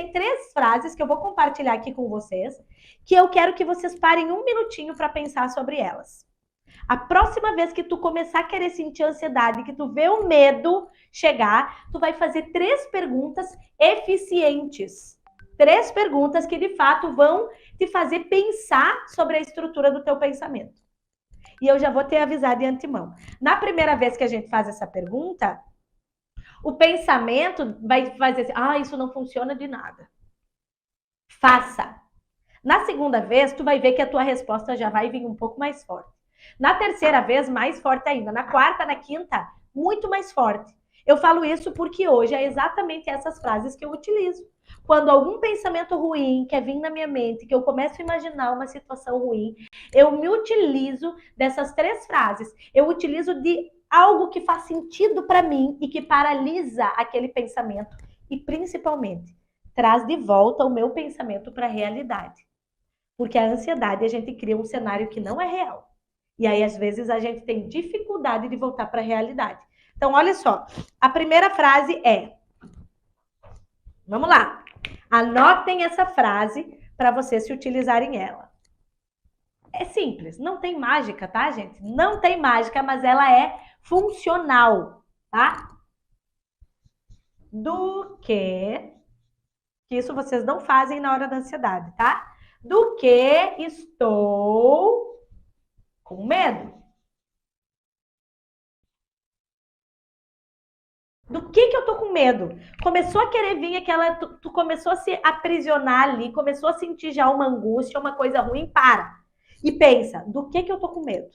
tem 3 frases que eu vou compartilhar aqui com vocês, que eu quero que vocês parem um minutinho para pensar sobre elas. A próxima vez que tu começar a querer sentir ansiedade, que tu vê o medo chegar, tu vai fazer 3 perguntas eficientes. 3 perguntas que, de fato, vão te fazer pensar sobre a estrutura do teu pensamento. E eu já vou te avisar de antemão. Na primeira vez que a gente faz essa pergunta, o pensamento vai dizer assim, isso não funciona de nada. Faça. Na segunda vez, tu vai ver que a tua resposta já vai vir um pouco mais forte. Na terceira vez, mais forte ainda. Na quarta, na quinta, muito mais forte. Eu falo isso porque hoje é exatamente essas frases que eu utilizo. Quando algum pensamento ruim quer vir na minha mente, que eu começo a imaginar uma situação ruim, eu me utilizo dessas 3 frases. Eu utilizo de algo que faz sentido para mim e que paralisa aquele pensamento. E, principalmente, traz de volta o meu pensamento para a realidade. Porque a ansiedade, a gente cria um cenário que não é real. E aí, às vezes, a gente tem dificuldade de voltar para a realidade. Então, olha só. A primeira frase é... Vamos lá. Anotem essa frase para vocês se utilizarem ela. É simples. Não tem mágica, tá, gente? Não tem mágica, mas ela é funcional, tá? Do que isso vocês não fazem na hora da ansiedade, tá? Do que estou com medo. Do que eu tô com medo? Começou a querer vir aquela... Tu começou a se aprisionar ali, começou a sentir já uma angústia, uma coisa ruim, para. E pensa, do que eu tô com medo?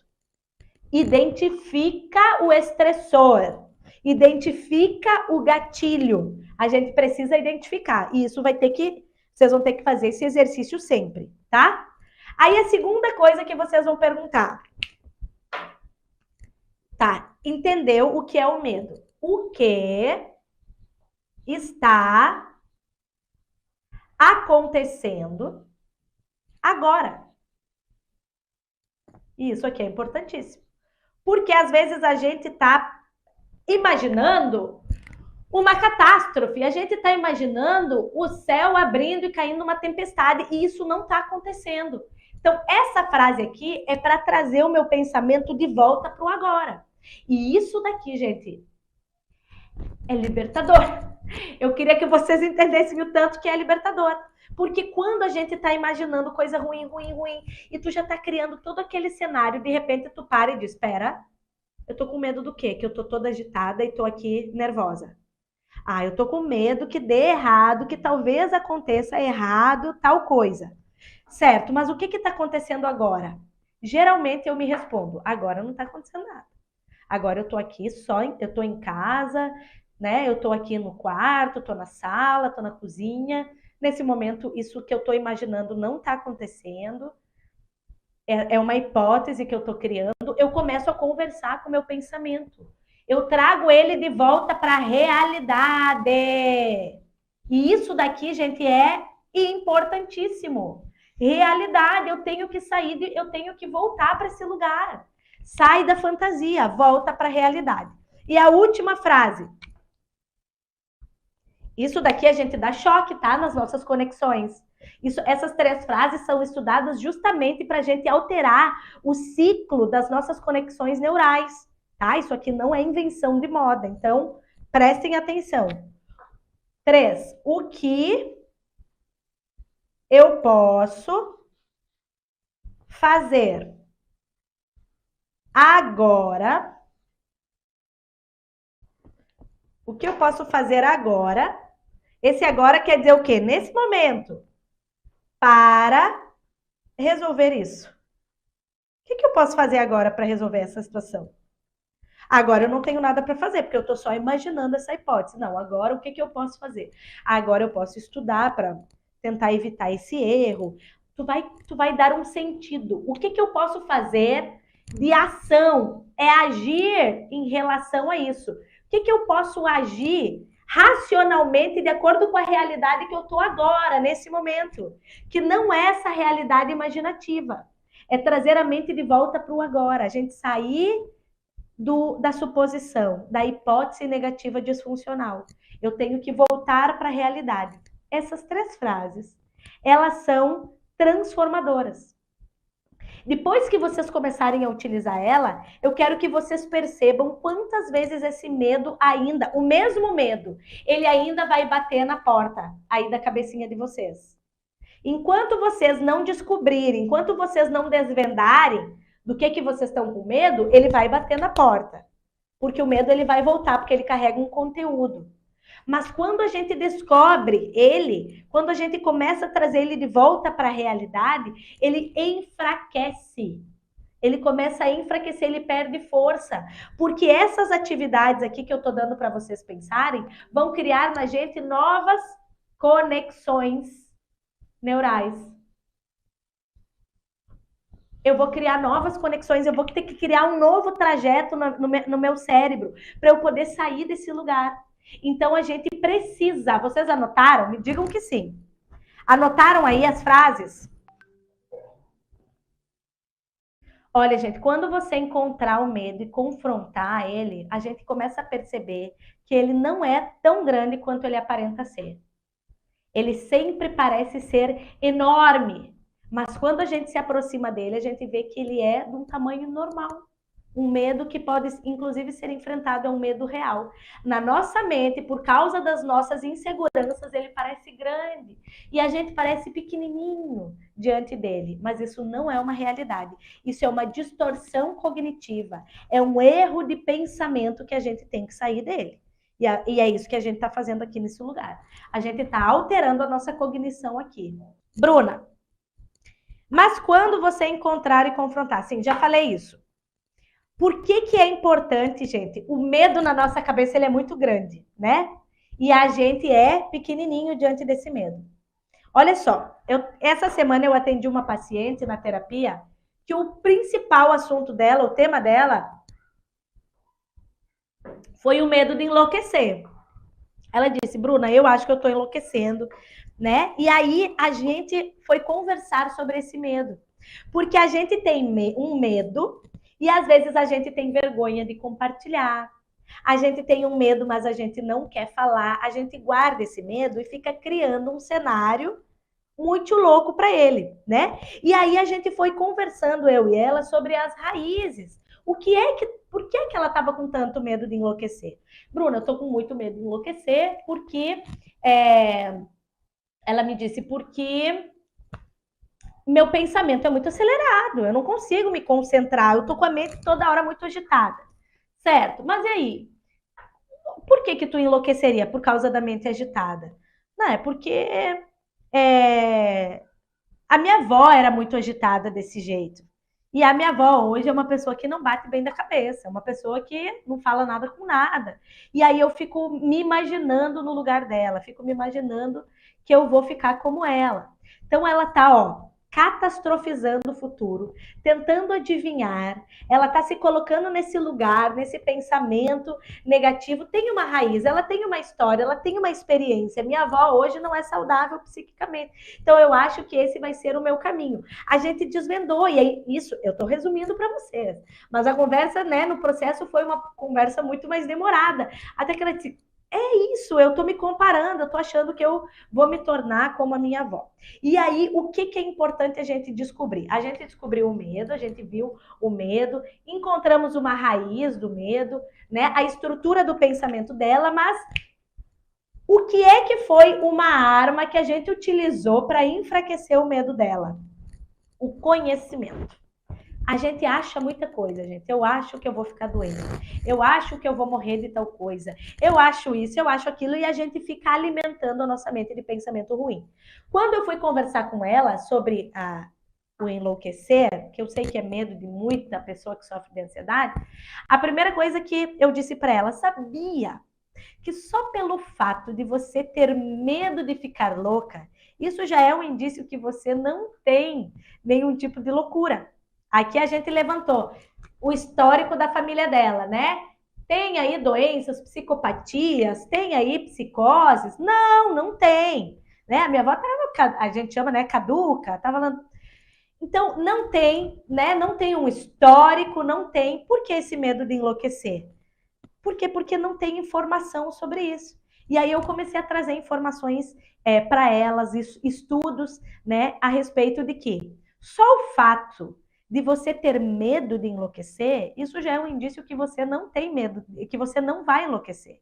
Identifica o estressor. Identifica o gatilho. A gente precisa identificar. E isso vocês vão ter que fazer esse exercício sempre, tá? Aí a segunda coisa que vocês vão perguntar. Tá, entendeu o que é o medo? O que está acontecendo agora? Isso aqui é importantíssimo. Porque às vezes a gente está imaginando uma catástrofe, a gente está imaginando o céu abrindo e caindo uma tempestade, e isso não está acontecendo. Então, essa frase aqui é para trazer o meu pensamento de volta para o agora. E isso daqui, gente, é libertador. Eu queria que vocês entendessem o tanto que é libertador. Porque quando a gente tá imaginando coisa ruim, e tu já tá criando todo aquele cenário, de repente tu para e diz, espera, eu tô com medo do quê? Que eu tô toda agitada e tô aqui nervosa. Eu tô com medo que dê errado, que talvez aconteça errado tal coisa. Certo, mas o que que tá acontecendo agora? Geralmente eu me respondo, agora não tá acontecendo nada. Agora eu tô aqui eu tô em casa, né? Eu tô aqui no quarto, tô na sala, tô na cozinha. Nesse momento, isso que eu tô imaginando não tá acontecendo. É uma hipótese que eu tô criando. Eu começo a conversar com o meu pensamento. Eu trago ele de volta para a realidade. E isso daqui, gente, é importantíssimo. Realidade, eu tenho que sair, eu tenho que voltar para esse lugar. Sai da fantasia, volta para a realidade. E a última frase. Isso daqui a gente dá choque, tá? Nas nossas conexões. Essas 3 frases são estudadas justamente para a gente alterar o ciclo das nossas conexões neurais, tá? Isso aqui não é invenção de moda, então prestem atenção. 3. O que eu posso fazer agora? O que eu posso fazer agora? Esse agora quer dizer o quê? Nesse momento. Para resolver isso. O que eu posso fazer agora para resolver essa situação? Agora eu não tenho nada para fazer, porque eu estou só imaginando essa hipótese. Não, agora o que eu posso fazer? Agora eu posso estudar para tentar evitar esse erro. Tu vai dar um sentido. O que eu posso fazer de ação? É agir em relação a isso. O que eu posso agir racionalmente de acordo com a realidade que eu estou agora, nesse momento? Que não é essa realidade imaginativa. É trazer a mente de volta para o agora. A gente sair da suposição, da hipótese negativa disfuncional. Eu tenho que voltar para a realidade. Essas 3 frases, elas são transformadoras. Depois que vocês começarem a utilizar ela, eu quero que vocês percebam quantas vezes esse medo ainda, o mesmo medo, ele ainda vai bater na porta aí da cabecinha de vocês. Enquanto vocês não descobrirem, enquanto vocês não desvendarem do que vocês estão com medo, ele vai bater na porta. Porque o medo ele vai voltar, porque ele carrega um conteúdo. Mas quando a gente descobre ele, quando a gente começa a trazer ele de volta para a realidade, ele enfraquece. Ele começa a enfraquecer, ele perde força. Porque essas atividades aqui que eu estou dando para vocês pensarem, vão criar na gente novas conexões neurais. Eu vou criar novas conexões, eu vou ter que criar um novo trajeto no meu cérebro para eu poder sair desse lugar. Então a gente precisa. Vocês anotaram? Me digam que sim. Anotaram aí as frases? Olha, gente, quando você encontrar o medo e confrontar ele, a gente começa a perceber que ele não é tão grande quanto ele aparenta ser. Ele sempre parece ser enorme. Mas quando a gente se aproxima dele, a gente vê que ele é de um tamanho normal. Um medo que pode, inclusive, ser enfrentado, é um medo real. Na nossa mente, por causa das nossas inseguranças, ele parece grande. E a gente parece pequenininho diante dele. Mas isso não é uma realidade. Isso é uma distorção cognitiva. É um erro de pensamento que a gente tem que sair dele. E é isso que a gente está fazendo aqui nesse lugar. A gente está alterando a nossa cognição aqui. Bruna, mas quando você encontrar e confrontar? Sim, já falei isso. Por que é importante, gente? O medo na nossa cabeça ele é muito grande, né? E a gente é pequenininho diante desse medo. Olha só, essa semana eu atendi uma paciente na terapia que o principal assunto dela, o tema dela, foi o medo de enlouquecer. Ela disse, Bruna, eu acho que eu tô enlouquecendo, né? E aí a gente foi conversar sobre esse medo. Porque a gente tem um medo e às vezes a gente tem vergonha de compartilhar. A gente tem um medo, mas a gente não quer falar. A gente guarda esse medo e fica criando um cenário muito louco para ele, né? E aí a gente foi conversando, eu e ela, sobre as raízes. Por que ela estava com tanto medo de enlouquecer? Bruna, eu estou com muito medo de enlouquecer porque ela me disse porque meu pensamento é muito acelerado, eu não consigo me concentrar, eu estou com a mente toda hora muito agitada, certo? Mas e aí? Por que tu enlouqueceria por causa da mente agitada? Não, é porque a minha avó era muito agitada desse jeito. E a minha avó hoje é uma pessoa que não bate bem da cabeça, é uma pessoa que não fala nada com nada. E aí eu fico me imaginando no lugar dela, fico me imaginando que eu vou ficar como ela. Então ela tá, ó, catastrofizando o futuro, tentando adivinhar, ela tá se colocando nesse lugar, nesse pensamento negativo. Tem uma raiz, ela tem uma história, ela tem uma experiência. Minha avó hoje não é saudável psiquicamente. Então eu acho que esse vai ser o meu caminho. A gente desvendou, e aí, isso eu estou resumindo para vocês. Mas a conversa, né, no processo foi uma conversa muito mais demorada. Até que ela disse, é isso, eu tô me comparando, eu tô achando que eu vou me tornar como a minha avó. E aí, o que é importante a gente descobrir? A gente descobriu o medo, a gente viu o medo, encontramos uma raiz do medo, né? A estrutura do pensamento dela, mas o que é que foi uma arma que a gente utilizou para enfraquecer o medo dela? O conhecimento. A gente acha muita coisa, gente. Eu acho que eu vou ficar doente. Eu acho que eu vou morrer de tal coisa. Eu acho isso, eu acho aquilo. E a gente fica alimentando a nossa mente de pensamento ruim. Quando eu fui conversar com ela sobre o enlouquecer, que eu sei que é medo de muita pessoa que sofre de ansiedade, a primeira coisa que eu disse para ela, sabia que só pelo fato de você ter medo de ficar louca, isso já é um indício que você não tem nenhum tipo de loucura. Aqui a gente levantou o histórico da família dela, né? Tem aí doenças, psicopatias, tem aí psicoses? Não, não tem. Né? A minha avó estava, a gente chama, né, caduca, estava lá. Então, não tem, né? Não tem um histórico, não tem. Por que esse medo de enlouquecer? Por quê? Porque não tem informação sobre isso. E aí eu comecei a trazer informações para elas, estudos, né, a respeito de que só o fato de você ter medo de enlouquecer, isso já é um indício que você não tem medo, que você não vai enlouquecer,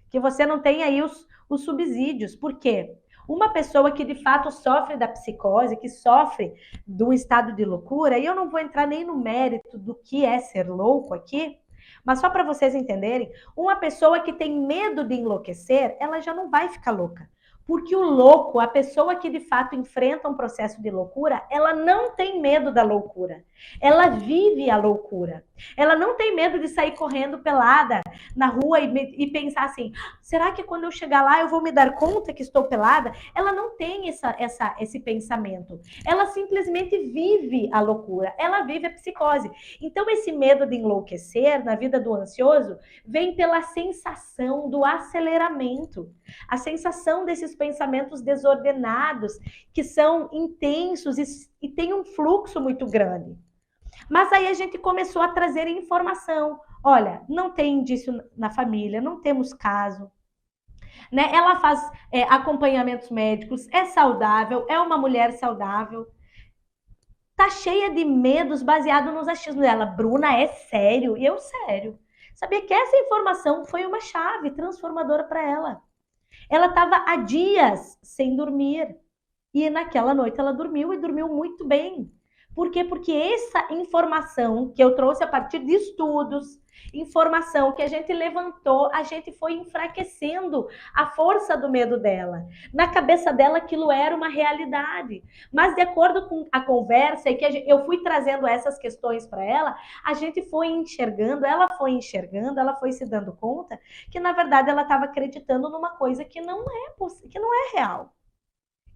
que você não tem aí os subsídios. Por quê? Uma pessoa que de fato sofre da psicose, que sofre do estado de loucura, e eu não vou entrar nem no mérito do que é ser louco aqui, mas só para vocês entenderem, uma pessoa que tem medo de enlouquecer, ela já não vai ficar louca. Porque o louco, a pessoa que de fato enfrenta um processo de loucura, ela não tem medo da loucura. Ela vive a loucura. Ela não tem medo de sair correndo pelada na rua e pensar assim, será que quando eu chegar lá eu vou me dar conta que estou pelada? Ela não tem esse pensamento. Ela simplesmente vive a loucura. Ela vive a psicose. Então esse medo de enlouquecer na vida do ansioso vem pela sensação do aceleramento. A sensação desses pensamentos desordenados, que são intensos e tem um fluxo muito grande. Mas aí a gente começou a trazer informação. Olha, não tem indício na família, não temos caso. Né? Ela faz acompanhamentos médicos, é saudável, é uma mulher saudável. Tá cheia de medos baseado nos achismos dela. Bruna, é sério? E eu, sério. Sabia que essa informação foi uma chave transformadora para ela. Ela estava há dias sem dormir. E naquela noite ela dormiu e dormiu muito bem. Por quê? Porque essa informação que eu trouxe a partir de estudos, informação que a gente levantou, a gente foi enfraquecendo a força do medo dela. Na cabeça dela aquilo era uma realidade. Mas de acordo com a conversa e que eu fui trazendo essas questões para ela, a gente foi enxergando, ela foi se dando conta que na verdade ela estava acreditando numa coisa que não é real.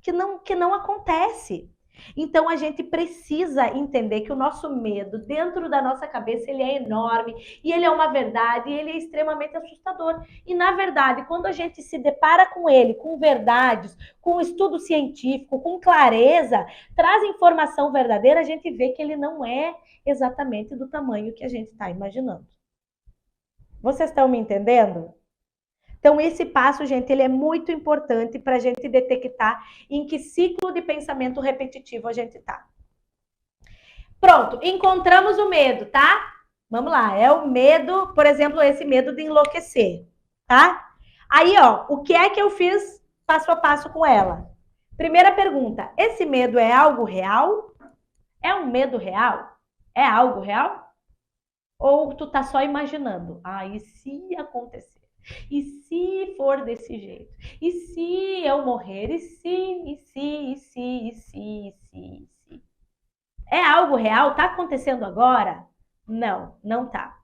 Que não acontece. Então a gente precisa entender que o nosso medo dentro da nossa cabeça ele é enorme e ele é uma verdade e ele é extremamente assustador. E na verdade, quando a gente se depara com ele, com verdades, com estudo científico, com clareza, traz informação verdadeira, a gente vê que ele não é exatamente do tamanho que a gente está imaginando. Vocês estão me entendendo? Então, esse passo, gente, ele é muito importante para a gente detectar em que ciclo de pensamento repetitivo a gente está. Pronto, encontramos o medo, tá? Vamos lá, é o medo, por exemplo, esse medo de enlouquecer, tá? Aí, ó, o que é que eu fiz passo a passo com ela? Primeira pergunta, esse medo é algo real? É um medo real? É algo real? Ou tu tá só imaginando? Ah, e se acontecer? E se for desse jeito? E se eu morrer? E se? É algo real? Tá acontecendo agora? Não, não tá.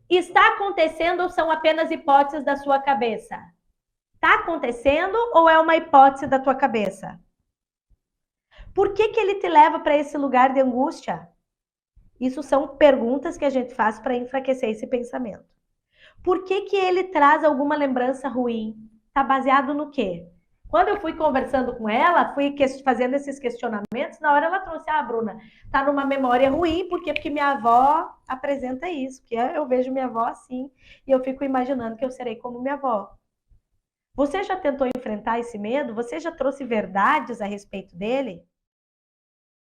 Está acontecendo ou são apenas hipóteses da sua cabeça? Tá acontecendo ou é uma hipótese da tua cabeça? Por que ele te leva para esse lugar de angústia? Isso são perguntas que a gente faz para enfraquecer esse pensamento. Por que ele traz alguma lembrança ruim? Está baseado no quê? Quando eu fui conversando com ela, fui fazendo esses questionamentos, na hora ela trouxe, Bruna, tá numa memória ruim, por quê? Porque minha avó apresenta isso, que eu vejo minha avó assim, e eu fico imaginando que eu serei como minha avó. Você já tentou enfrentar esse medo? Você já trouxe verdades a respeito dele?